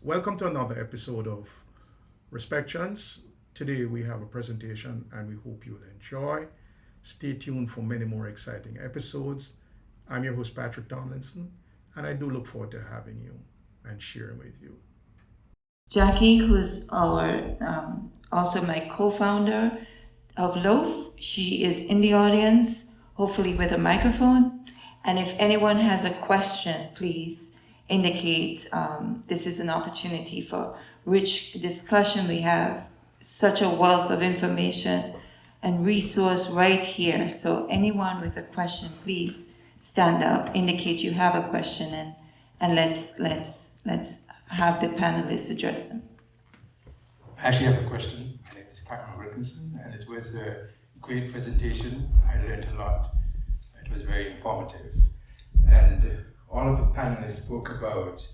Welcome to another episode of Respections. Today we have a presentation and we hope you'll enjoy. Stay tuned for many more exciting episodes. I'm your host, Patrick Tomlinson, and I do look forward to having you and sharing with you. Jackie, who's our also my co-founder of LOAF, she is in the audience, hopefully with a microphone. And if anyone has a question, please indicate. This is an opportunity for rich discussion. We have such a wealth of information and resource right here. So anyone with a question, please stand up, indicate you have a question, and let's have the panelists address them. I actually have a question. My name is Carmen Wilkinson, and it was a great presentation. I learned a lot. It was very informative. And all of the panelists spoke about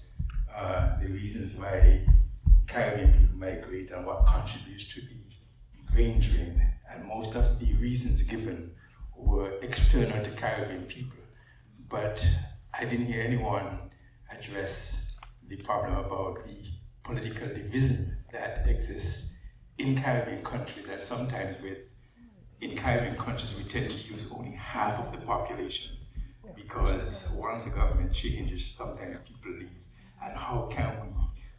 the reasons why Caribbean people migrate and what contributes to the brain drain. And most of the reasons given were external to Caribbean people. But I didn't hear anyone address the problem about the political division that exists in Caribbean countries, and sometimes in Caribbean countries we tend to use only half of the population, because once the government changes, sometimes people leave. And how can we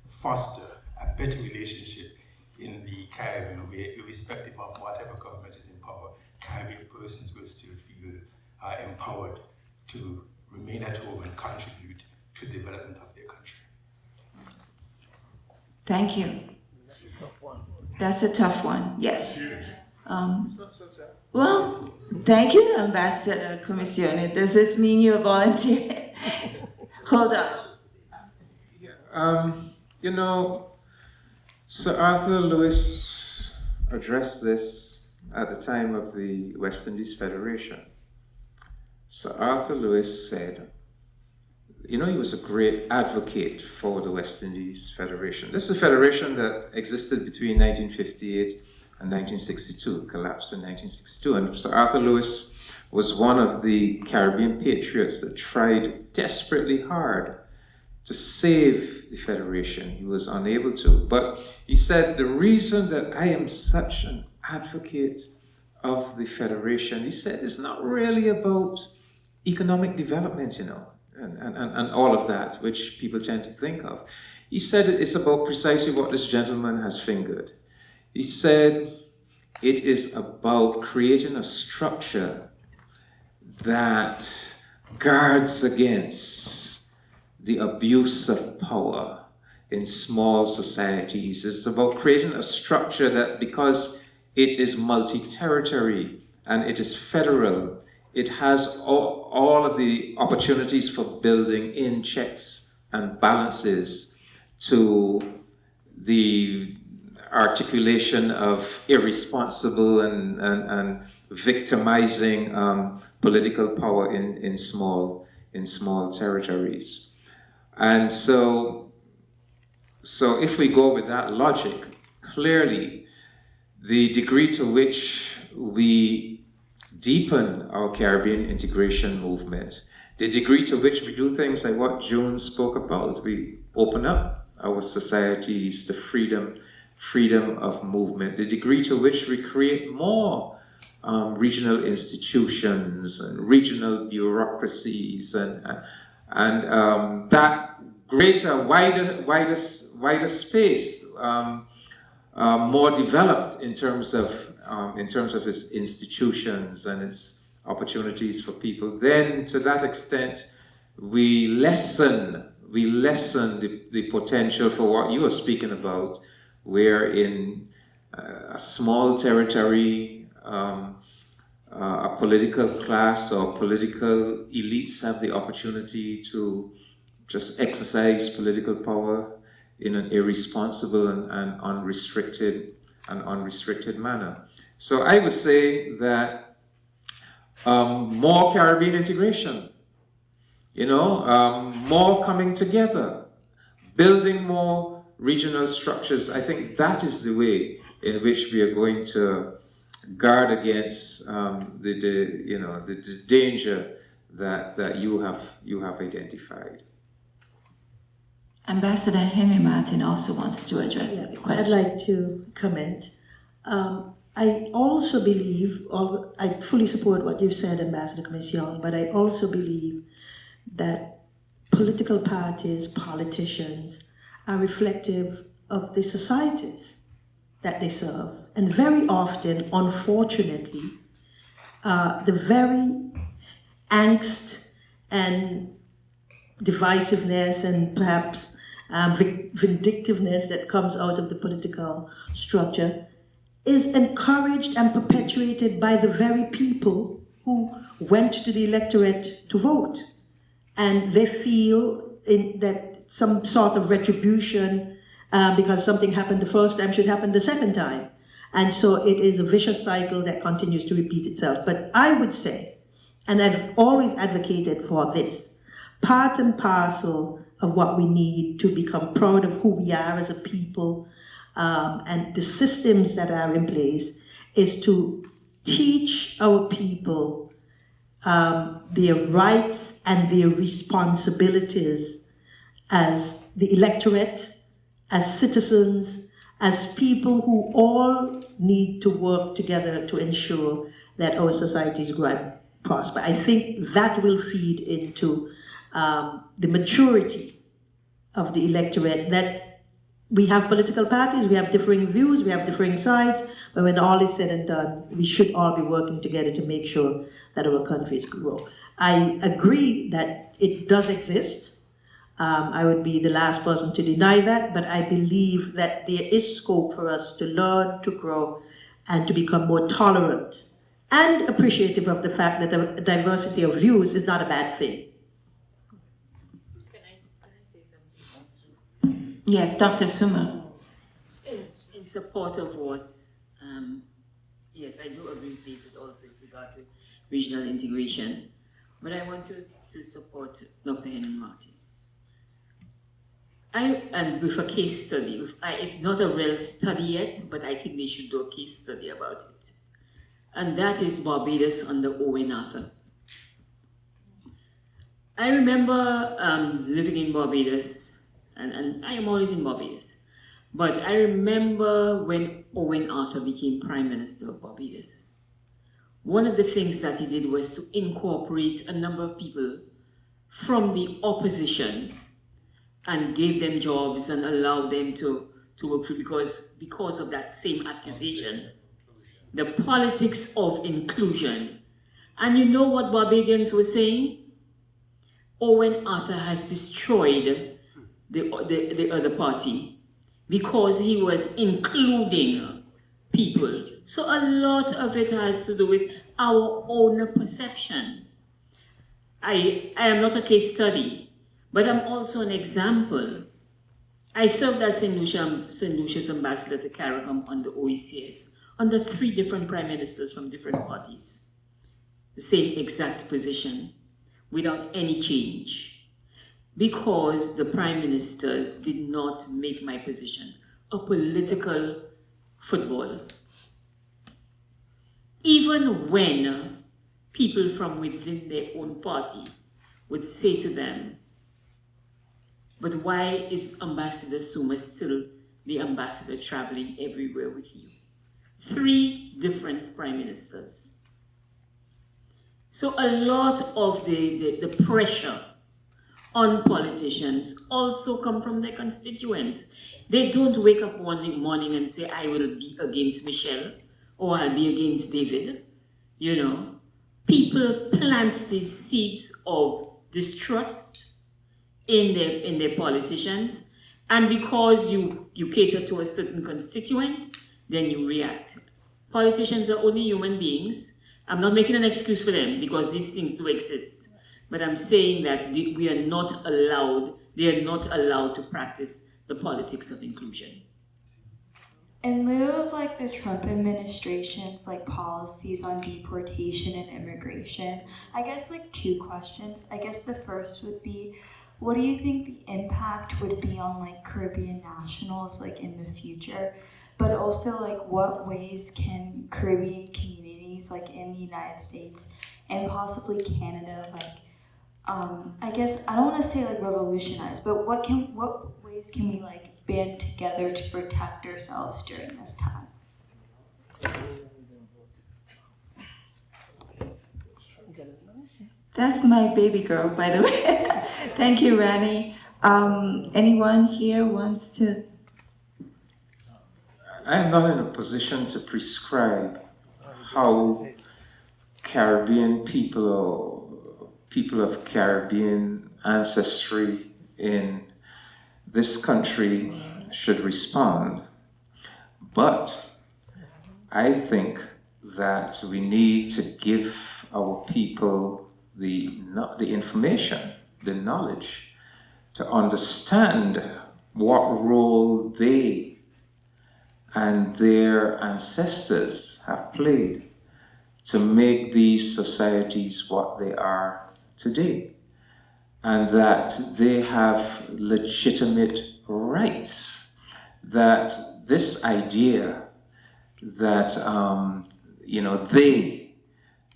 foster a better relationship in the Caribbean where, irrespective of whatever government is in power, Caribbean persons will still feel empowered to remain at home and contribute to the development of their country? Thank you. That's a tough one, yes. Well, thank you, Ambassador Commissione. Does this mean you're volunteering? Hold on. You know, Sir Arthur Lewis addressed this at the time of the West Indies Federation. Sir Arthur Lewis said, you know, he was a great advocate for the West Indies Federation. This is a federation that existed between 1958 and 1962, collapsed in 1962. And Sir Arthur Lewis was one of the Caribbean patriots that tried desperately hard to save the federation. He was unable to. But he said, the reason that I am such an advocate of the federation, he said, is not really about economic development, you know, and all of that, which people tend to think of. He said it's about precisely what this gentleman has fingered. He said it is about creating a structure that guards against the abuse of power in small societies. It's about creating a structure that, because it is multi-territory and it is federal, it has all of the opportunities for building in checks and balances to the articulation of irresponsible and victimizing political power in small territories. And so if we go with that logic, clearly the degree to which we deepen our Caribbean integration movement, the degree to which we do things like what June spoke about, we open up our societies to freedom of movement, the degree to which we create more regional institutions and regional bureaucracies and that greater, wider space, more developed in terms of its institutions and its opportunities for people, then to that extent we lessen the potential for what you are speaking about, where in a small territory a political class or political elites have the opportunity to just exercise political power in an irresponsible and unrestricted manner. So I would say that more Caribbean integration, more coming together, building more regional structures. I think that is the way in which we are going to guard against the danger that you have identified. Ambassador Henry Martin also wants to address the I'd question. like to comment. I also believe, I fully support what you've said, Ambassador Commission, but I also believe that political parties, politicians, are reflective of the societies that they serve. And very often, unfortunately, the very angst and divisiveness and perhaps vindictiveness that comes out of the political structure is encouraged and perpetuated by the very people who went to the electorate to vote. And they feel that some sort of retribution because something happened the first time should happen the second time. And so it is a vicious cycle that continues to repeat itself. But I would say, and I've always advocated for this, part and parcel of what we need to become proud of who we are as a people and the systems that are in place is to teach our people their rights and their responsibilities as the electorate, as citizens, as people who all need to work together to ensure that our societies grow and prosper. I think that will feed into the maturity of the electorate, that we have political parties, we have differing views, we have differing sides, but when all is said and done, we should all be working together to make sure that our countries grow. I agree that it does exist. I would be the last person to deny that, but I believe that there is scope for us to learn, to grow, and to become more tolerant and appreciative of the fact that a diversity of views is not a bad thing. Can I say something? Yes, Dr. Suma. In support of what, yes, I do agree with David also with regard to regional integration, but I want to support Dr. Henry Martin. And with a case study, it's not a real study yet, but I think they should do a case study about it. And that is Barbados under Owen Arthur. I remember living in Barbados, and I am always in Barbados, but I remember when Owen Arthur became Prime Minister of Barbados. One of the things that he did was to incorporate a number of people from the opposition and gave them jobs and allowed them to work through, because of that same accusation. The politics of inclusion. And you know what Barbadians were saying? Owen Arthur has destroyed the other party because he was including people. So a lot of it has to do with our own perception. I am not a case study, but I'm also an example. I served as St. Lucia's ambassador to CARICOM under OECS, under 3 different prime ministers from different parties. The same exact position, without any change, because the prime ministers did not make my position a political football. Even when people from within their own party would say to them, but why is Ambassador Suma still the ambassador traveling everywhere with you? 3 different prime ministers. So a lot of the pressure on politicians also come from their constituents. They don't wake up one morning and say, I will be against Michelle or I'll be against David. You know, people plant these seeds of distrust in their politicians, and because you cater to a certain constituent, then you react. Politicians are only human beings. I'm not making an excuse for them because these things do exist, but I'm saying that they are not allowed to practice the politics of inclusion. In lieu of the Trump administration's policies on deportation and immigration, I guess 2 questions. I guess the first would be, what do you think the impact would be on Caribbean nationals in the future? But also what ways can Caribbean communities in the United States and possibly Canada I guess I don't want to say like revolutionize, but what ways can we like band together to protect ourselves during this time? That's my baby girl, by the way. Thank you, Rani. Anyone here wants to? I am not in a position to prescribe how Caribbean people or people of Caribbean ancestry in this country should respond. But I think that we need to give our people the information, the knowledge, to understand what role they and their ancestors have played to make these societies what they are today, and that they have legitimate rights, that this idea that they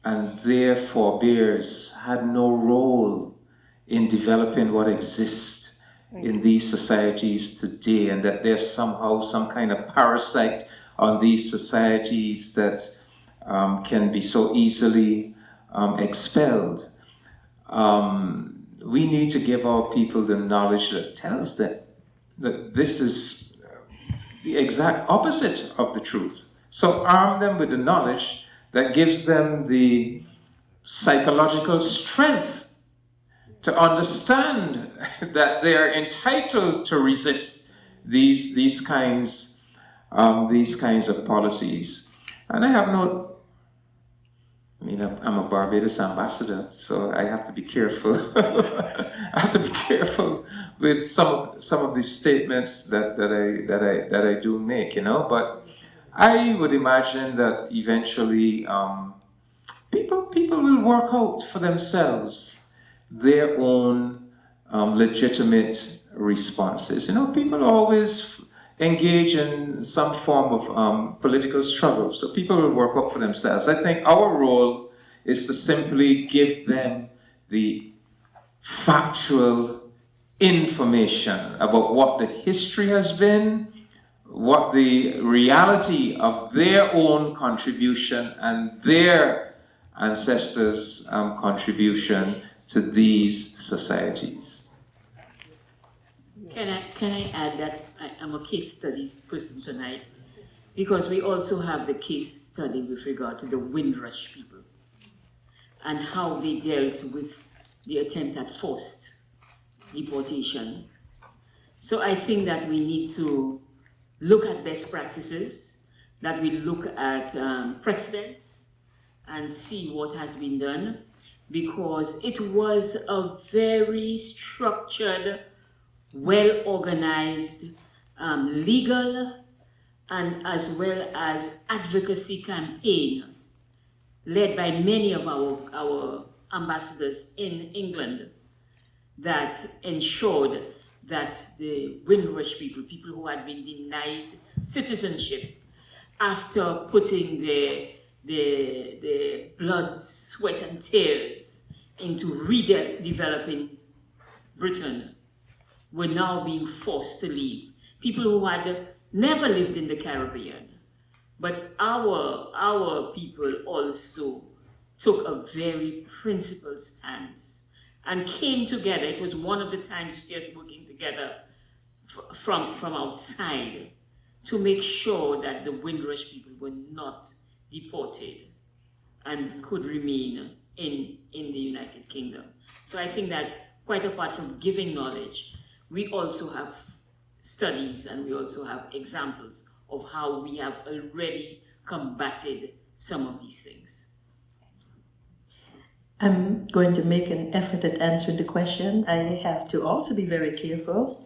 and their forebears had no role in developing what exists in these societies today, and that there's somehow some kind of parasite on these societies that can be so easily expelled. We need to give our people the knowledge that tells them that this is the exact opposite of the truth. So arm them with the knowledge that gives them the psychological strength to understand that they are entitled to resist these kinds of policies. And I'm a Barbados ambassador, so I have to be careful. I have to be careful with some of these statements that I do make, But I would imagine that eventually people will work out for themselves their own legitimate responses. People always engage in some form of political struggle, so people will work out for themselves. I think our role is to simply give them the factual information about what the history has been, what the reality of their own contribution and their ancestors' contribution to these societies. Can I add that I'm a case studies person tonight, because we also have the case study with regard to the Windrush people and how they dealt with the attempt at forced deportation. So I think that we need to look at best practices, that we look at precedents and see what has been done, because it was a very structured, well-organized legal and as well as advocacy campaign led by many of our ambassadors in England that ensured that the Windrush people who had been denied citizenship after putting their blood, sweat and tears into redeveloping Britain, were now being forced to leave. People who had never lived in the Caribbean. But our people also took a very principled stance and came together. It was one of the times you see us working together from outside to make sure that the Windrush people were not deported and could remain in the United Kingdom. So I think that quite apart from giving knowledge, we also have studies and we also have examples of how we have already combated some of these things. I'm going to make an effort at answering the question. I have to also be very careful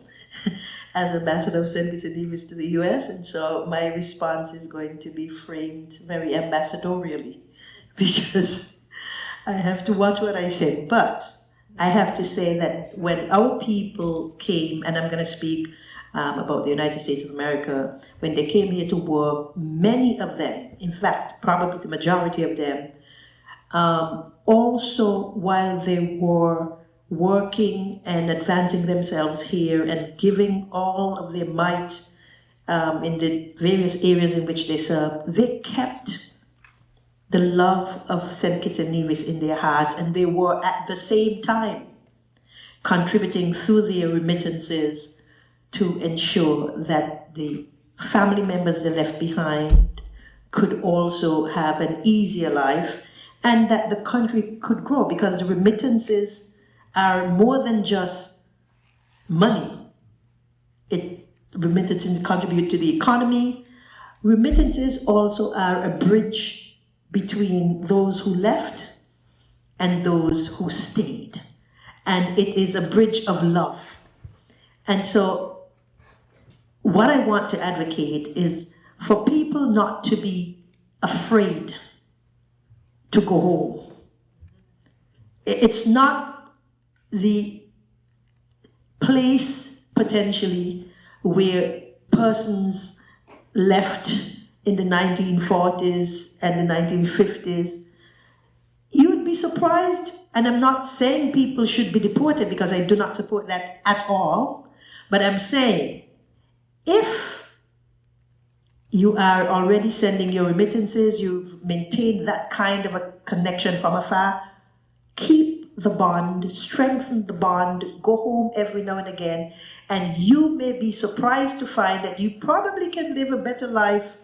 as Ambassador of St. Vincent Davis to the US, and so my response is going to be framed very ambassadorially because I have to watch what I say. But I have to say that when our people came, and I'm going to speak about the United States of America, when they came here to work, many of them, in fact, probably the majority of them, also while they were working and advancing themselves here and giving all of their might in the various areas in which they serve, they kept the love of St. Kitts and Nevis in their hearts, and they were at the same time contributing through their remittances to ensure that the family members they left behind could also have an easier life and that the country could grow, because the remittances are more than just money. Remittances contribute to the economy. Remittances also are a bridge between those who left and those who stayed. And it is a bridge of love. And so what I want to advocate is for people not to be afraid to go home. It's not the place potentially where persons left in the 1940s and the 1950s. You'd be surprised, and I'm not saying people should be deported because I do not support that at all, but I'm saying if you are already sending your remittances, you've maintained that kind of a connection from afar, keep the bond, strengthen the bond, go home every now and again, and you may be surprised to find that you probably can live a better life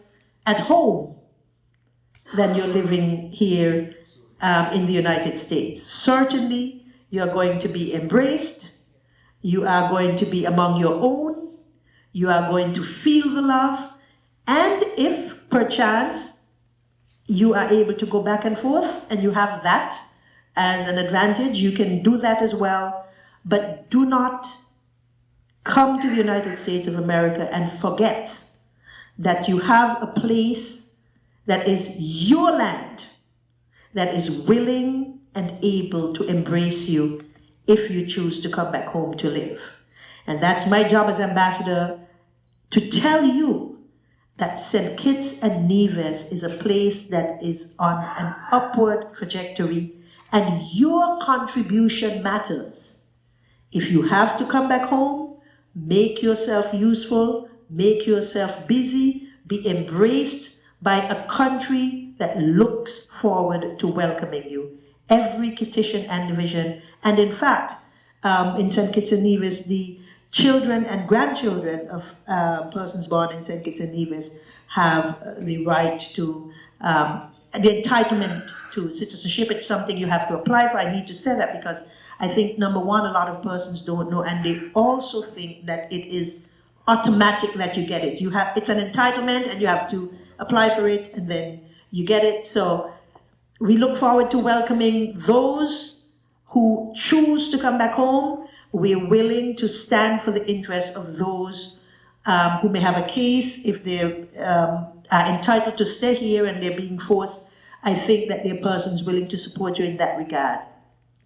at home than you're living here in the United States. Certainly, you're going to be embraced, you are going to be among your own, you are going to feel the love, and if perchance you are able to go back and forth and you have that as an advantage, you can do that as well. But do not come to the United States of America and forget that you have a place that is your land, that is willing and able to embrace you if you choose to come back home to live. And that's my job as ambassador, to tell you that St. Kitts and Nevis is a place that is on an upward trajectory, and your contribution matters. If you have to come back home, make yourself useful, make yourself busy, be embraced by a country that looks forward to welcoming you. Every Kittitian and division, and in fact, in St. Kitts and Nevis, the children and grandchildren of persons born in St. Kitts and Nevis have the right to, the entitlement to citizenship. It's something you have to apply for. I need to say that because I think, number one, a lot of persons don't know, and they also think that it is automatic that you get it. It's an entitlement and you have to apply for it and then you get it. So we look forward to welcoming those who choose to come back home. We're willing to stand for the interests of those who may have a case. If they are entitled to stay here and they're being forced, I think that there are persons willing to support you in that regard.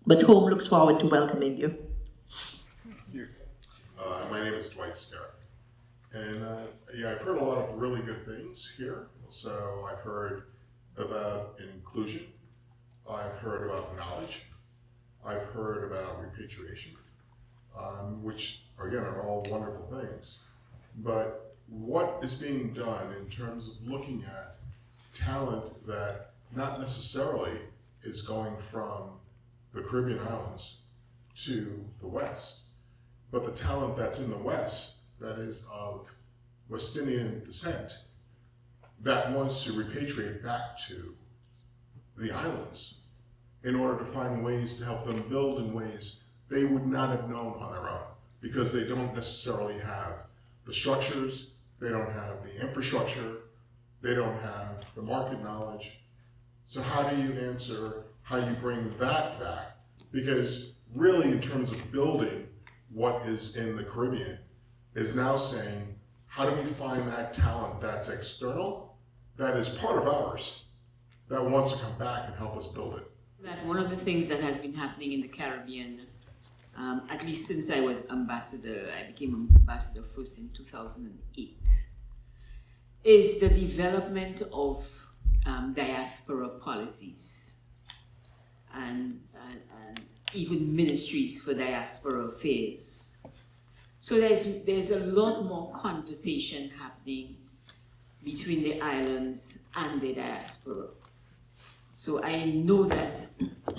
But home looks forward to welcoming you. My name is Dwight Scott. And yeah, I've heard a lot of really good things here. So I've heard about inclusion. I've heard about knowledge. I've heard about repatriation, which again are all wonderful things. But what is being done in terms of looking at talent that not necessarily is going from the Caribbean islands to the West, but the talent that's in the West that is of West Indian descent that wants to repatriate back to the islands in order to find ways to help them build in ways they would not have known on their own, because they don't necessarily have the structures, they don't have the infrastructure, they don't have the market knowledge. So how do you answer how you bring that back? Because really, in terms of building what is in the Caribbean, is now saying, how do we find that talent that's external, that is part of ours, that wants to come back and help us build it? That one of the things that has been happening in the Caribbean, at least since I was ambassador, I became ambassador first in 2008, is the development of diaspora policies. And even ministries for diaspora affairs. So there's a lot more conversation happening between the islands and the diaspora. So I know that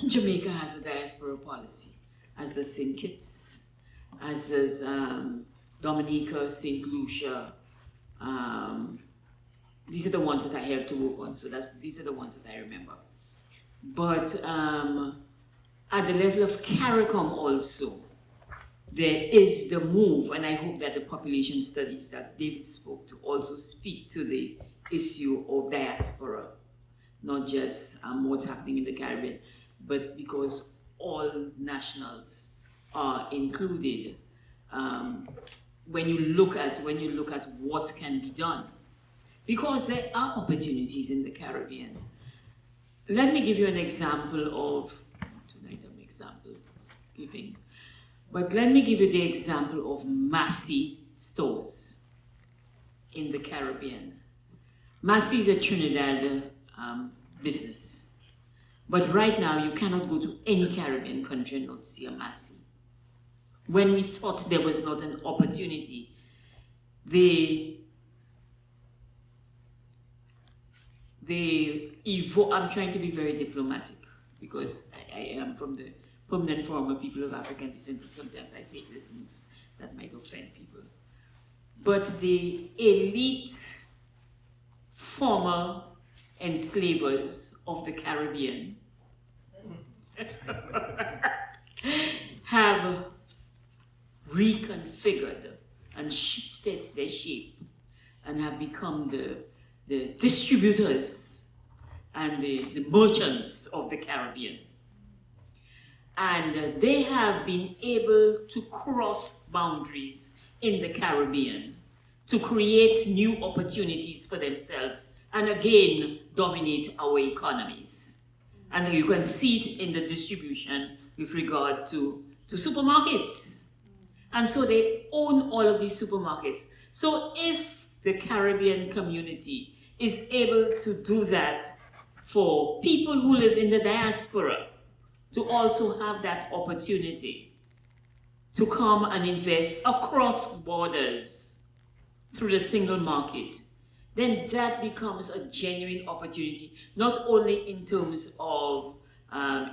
Jamaica has a diaspora policy, as does St. Kitts, as does Dominica, St. Lucia. These are the ones that I have to work on, so these are the ones that I remember. But at the level of CARICOM also, there is the move, and I hope that the population studies that David spoke to also speak to the issue of diaspora, not just what's happening in the Caribbean, but because all nationals are included. When you look at what can be done, because there are opportunities in the Caribbean. Let me give you an example of, tonight I'm example giving, but let me give you the example of Massy stores in the Caribbean. Massy is a Trinidad business, but right now you cannot go to any Caribbean country and not see a Massy. When we thought there was not an opportunity, I'm trying to be very diplomatic because I am from the permanent former people of African descent, but sometimes I say things that might offend people. But the elite former enslavers of the Caribbean have reconfigured and shifted their shape and have become the distributors and the merchants of the Caribbean. And they have been able to cross boundaries in the Caribbean to create new opportunities for themselves and again dominate our economies. And you can see it in the distribution with regard to supermarkets. And so they own all of these supermarkets. So if the Caribbean community is able to do that for people who live in the diaspora, to also have that opportunity to come and invest across borders through the single market, then that becomes a genuine opportunity, not only in terms of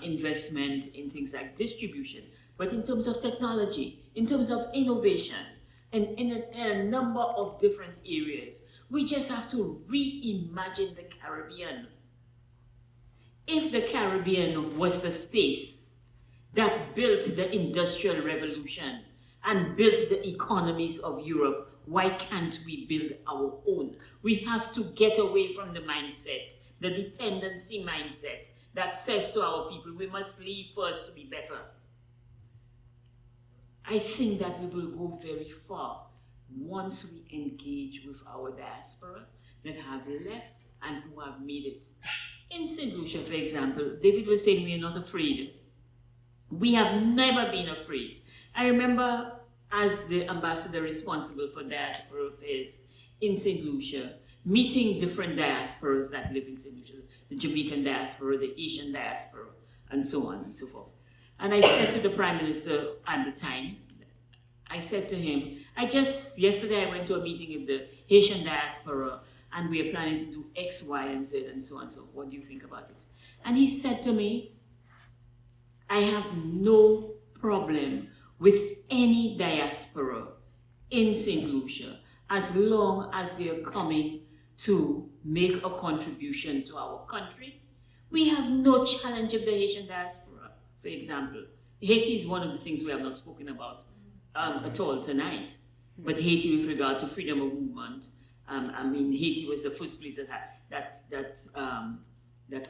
investment in things like distribution, but in terms of technology, in terms of innovation, and in a number of different areas. We just have to reimagine the Caribbean. If the Caribbean was the space that built the Industrial Revolution and built the economies of Europe, why can't we build our own? We have to get away from the mindset, the dependency mindset that says to our people, we must leave first to be better. I think that we will go very far once we engage with our diaspora that have left and who have made it. In St. Lucia, for example, David was saying we are not afraid. We have never been afraid. I remember as the ambassador responsible for diaspora affairs in St. Lucia, meeting different diasporas that live in St. Lucia, the Jamaican diaspora, the Haitian diaspora, and so on and so forth. And I said to the Prime Minister at the time, I said to him, yesterday I went to a meeting of the Haitian diaspora and we are planning to do X, Y, and Z and so on, so what do you think about it? And he said to me, I have no problem with any diaspora in St. Lucia as long as they are coming to make a contribution to our country. We have no challenge of the Haitian diaspora, for example. Haiti is one of the things we have not spoken about at all tonight, but Haiti with regard to freedom of movement. Haiti was the first place that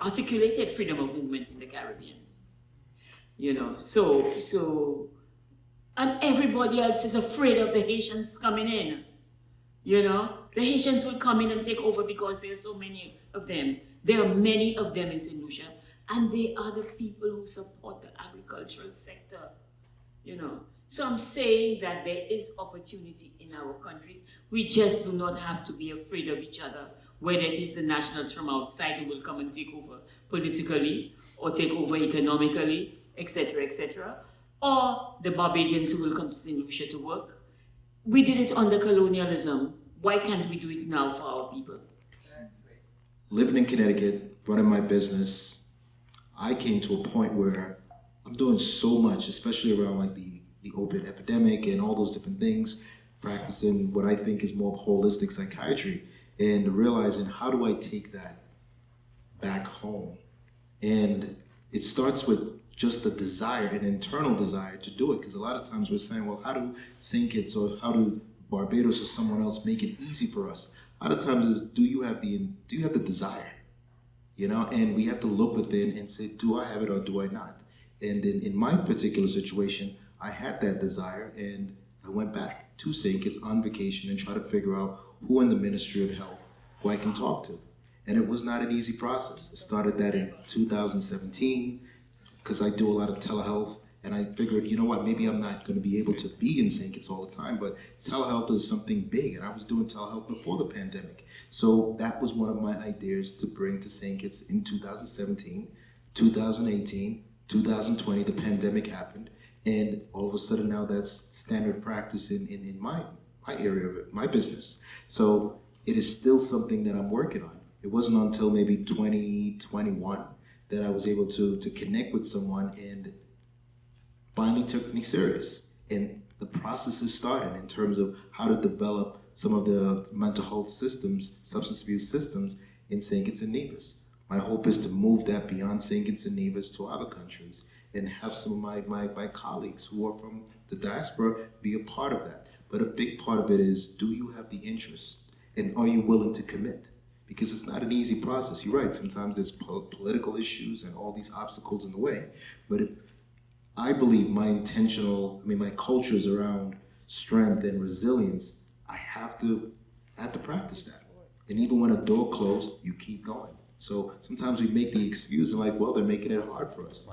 articulated freedom of movement in the Caribbean. And everybody else is afraid of the Haitians coming in. The Haitians will come in and take over because there are so many of them. There are many of them in St. Lucia, and they are the people who support the agricultural sector. So I'm saying that there is opportunity in our countries. We just do not have to be afraid of each other, whether it is the nationals from outside who will come and take over politically, or take over economically, etc., etc., or the Barbadians who will come to St. Lucia to work. We did it under colonialism. Why can't we do it now for our people? Living in Connecticut, running my business, I came to a point where I'm doing so much, especially around like the opiate epidemic and all those different things, practicing what I think is more holistic psychiatry, and realizing how do I take that back home? And it starts with just a desire, an internal desire to do it, because a lot of times we're saying, well, how do St. Kitts or how do Barbados or someone else make it easy for us? A lot of times is, do you have the desire? You know, and we have to look within and say, do I have it or do I not? And in my particular situation, I had that desire, and I went back to St. Kitts on vacation and tried to figure out who in the Ministry of Health who I can talk to. And it was not an easy process. I started that in 2017 because I do a lot of telehealth, and I figured, you know what, maybe I'm not going to be able to be in St. Kitts all the time, but telehealth is something big, and I was doing telehealth before the pandemic. So that was one of my ideas to bring to St. Kitts in 2017, 2018, 2020, the pandemic happened, and all of a sudden now that's standard practice in my area of it, my business. So it is still something that I'm working on. It wasn't until maybe 2021 that I was able to connect with someone and finally took me serious. And the process is starting in terms of how to develop some of the mental health systems, substance abuse systems in St. Kitts and Nevis. My hope is to move that beyond St. Kitts and Nevis to other countries and have some of my colleagues who are from the diaspora be a part of that. But a big part of it is, do you have the interest and are you willing to commit? Because it's not an easy process. You're right, sometimes there's political issues and all these obstacles in the way. But if I believe my culture is around strength and resilience, I have to practice that. And even when a door closed, you keep going. So sometimes we make the excuse and like, well, they're making it hard for us.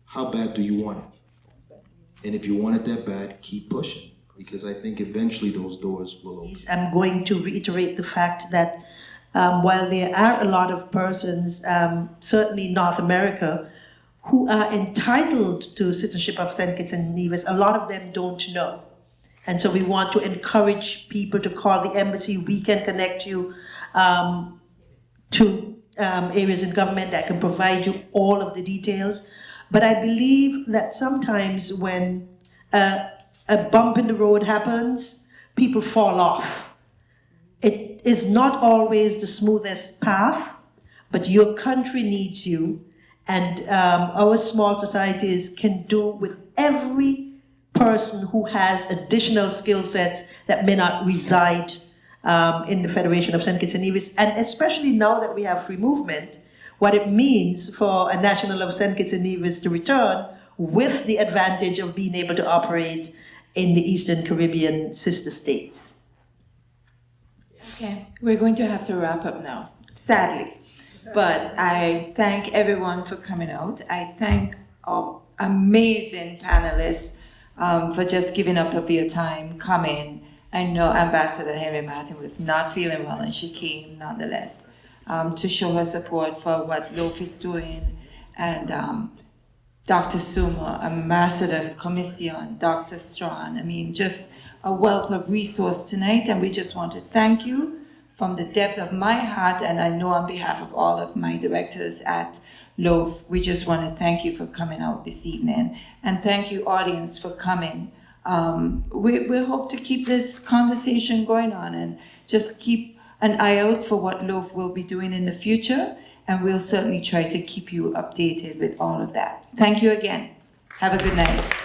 How bad do you want it? And if you want it that bad, keep pushing. Because I think eventually those doors will open. I'm going to reiterate the fact that while there are a lot of persons, certainly in North America, who are entitled to citizenship of St. Kitts and Nevis, a lot of them don't know. And so we want to encourage people to call the embassy. We can connect you to areas in government that can provide you all of the details. But I believe that sometimes when a bump in the road happens, people fall off. It is not always the smoothest path, but your country needs you, and our small societies can do with every person who has additional skill sets that may not reside in the Federation of St. Kitts and Nevis, and especially now that we have free movement, what it means for a national of St. Kitts and Nevis to return with the advantage of being able to operate in the Eastern Caribbean sister states. Okay, we're going to have to wrap up now, sadly. But I thank everyone for coming out. I thank our amazing panelists for just giving up of your time, coming. I know Ambassador Henry Martin was not feeling well, and she came nonetheless to show her support for what LOAF is doing. And Dr. Sumo, Ambassador Commission, Dr. Strawn, just a wealth of resource tonight, and we just want to thank you from the depth of my heart, and I know on behalf of all of my directors at LOAF, we just want to thank you for coming out this evening, and thank you, audience, for coming. We hope to keep this conversation going on and just keep an eye out for what LOAF will be doing in the future, and we'll certainly try to keep you updated with all of that. Thank you again. Have a good night.